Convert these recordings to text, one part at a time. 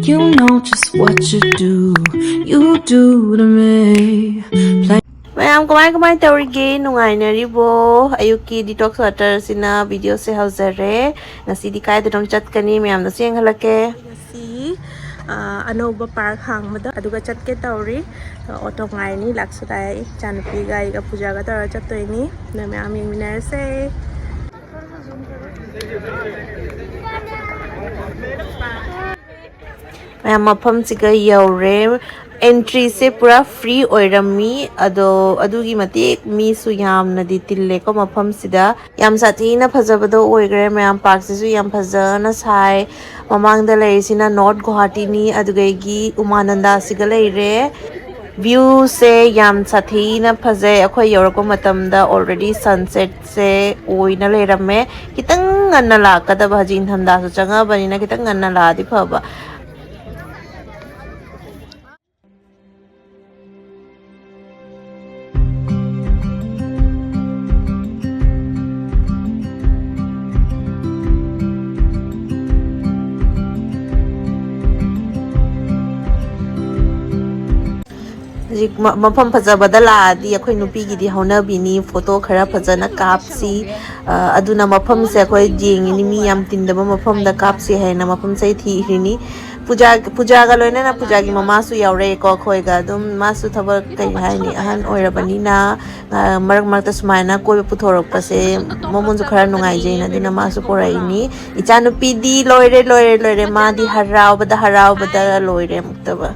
You know just what you do to me. Myam kamay tawrige nungainaribo ayuki detox water sina video se hauzare ngasi di kai dom chatkani myam na seng halake ngasi anova park hangmada aduga chatke tawri auto ngaini laksudai chanpi gai ga puja ga tara chattoini na myam yengminarse myam mafam siga yaure entry se pura free oirami adugi matik mi su yam na di tille ko mafam sida yam sati na phajabado oigre myam park se su yam phajana sai mamang da lei sina north guwahati ni adugegi umananda siga leire view se yam sati na phajai akhoi yorako matam da already sunset se oina leirame kitang nganna lakada bhajin thamda su changa bani na kitang nganna la di phaba mafam phajabada laadi akhoi nupi gi di hauna bini photo khara phajana kapsi aduna mafam se akhoi jengini mi yam tindaba mafam da kapsi haina mafam sai thi rini puja ga loina na puja gi mama su yaure ko khoi ga dum masu thaba kai haini ahan oirabani na marak marak ta sumaina koi puthorok pase momon su khara nungai jeina dina masu poraini icha nupi di loire ma di harau bada loire muktaba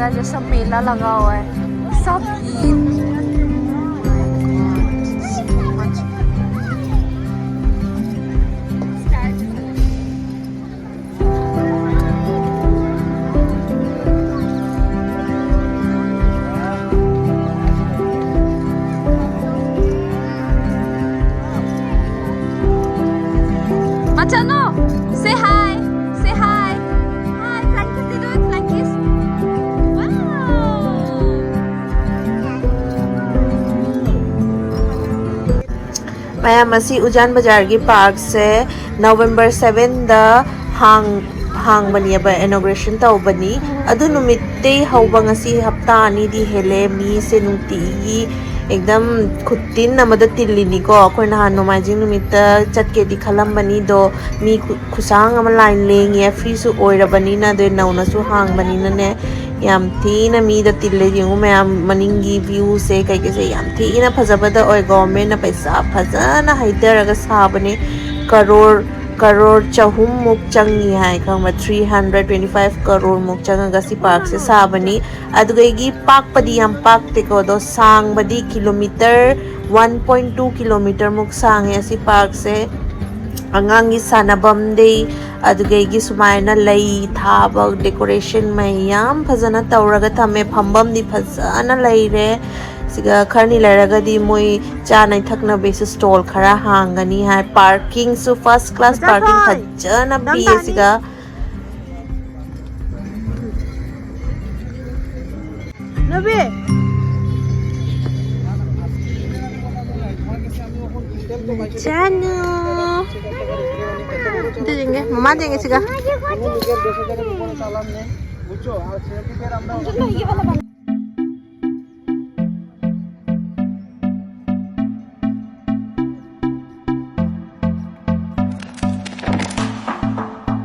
जैसा मेला लगा हुआ है सब Machano, say hi. Myam asi Ujan Bazar gi park se November 7 da hang bani ba inauguration ta bani adu numit te hauba ngasi hapta ani di hele mi se nuti gi ekdam khutin namada tillini ko akhoi na han nomajing numit chatke di khalam bani do mi khusang ama line leng ya free su oira bani na de nauna su hang bani na ne yam thina mi da tille jingu myam maningi view se kai ke se yam thina phajabada oi government na paisa phajana haidaraga sabane crore chahum muk changi hai khama 325 crore muk changa si park se sabani adugegi park padi yam park te ko do sang badi kilometer 1.2 kilometer muk sang ya si park se angangi sanabam de adugegi sumaina lei thaba decoration myam phajana tawraga thame phambam di phajana leire siga kharni leraga di moi cha nai thakna base stall khara hangani hai parking su first class parking phajana pi siga nabe chanu देंगे मम्मा देंगे सिगा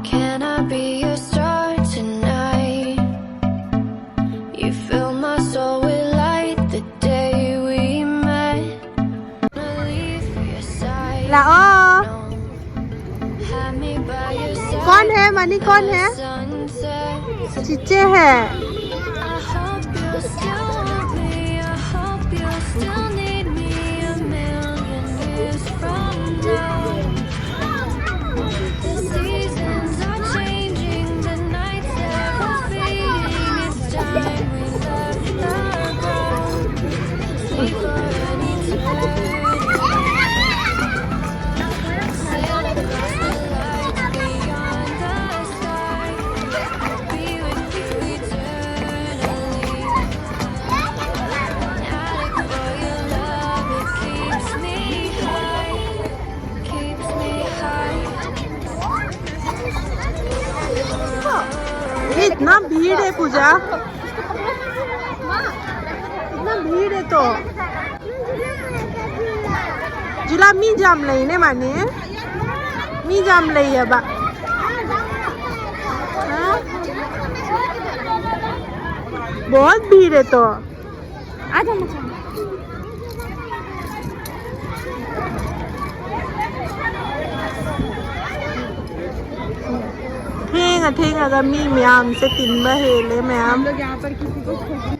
Can I be your star tonight? You fill my soul with light the day we met. Leave your side. lao कौन है money कौन है चीचे है इतना भीड़ है पूजा, इतना भीड़ है तो जुला मी जाम लई ने माने मी जाम लई है बा बहुत भीड़ है तो ठेंगा का मी म्याम से तीन बहेले मैम यहाँ पर किसी को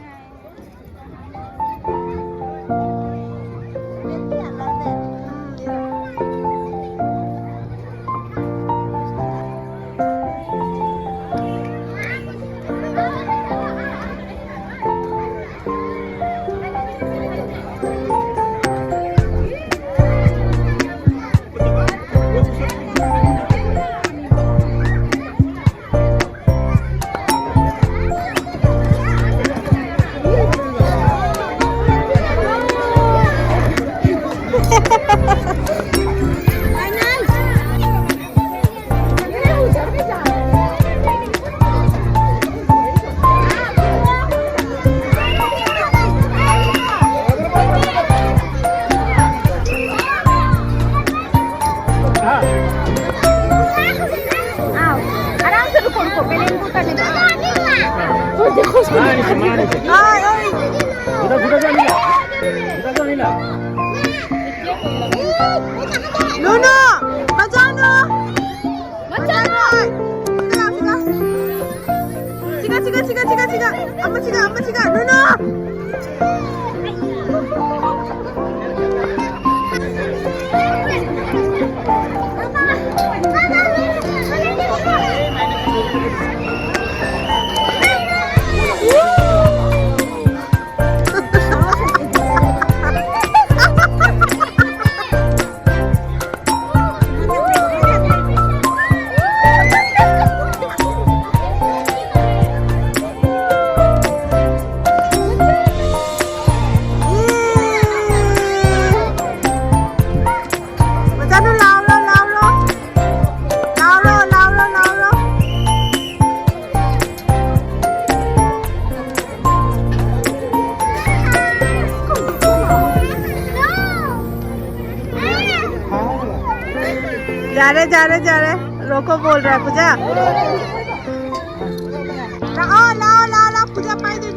जा रहे रोको बोल रहा है पूजा ला पूजा पाई दे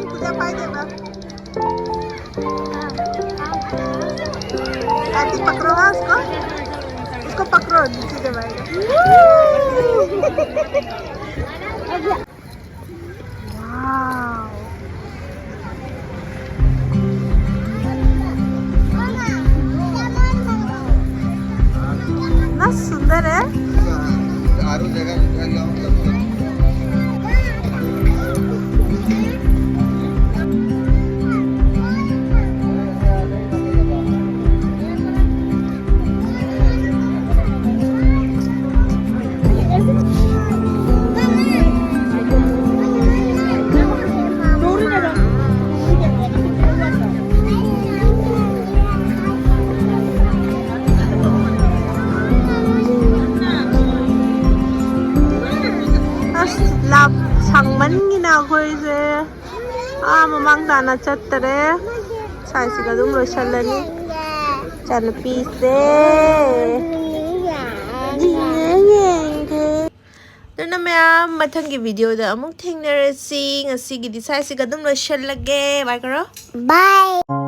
ऐसे पकड़ो उसको पकड़ो नीचे दबाएगा ना सुंदर है ममंग ताना चतरे साइसिगा दुम लोशलनी चल पीसे नोना मैम मथंगी वीडियो दा अमुक थेंगनरसी ngasi gi di साइसिगा दुम लोशलगे बाय करो बाय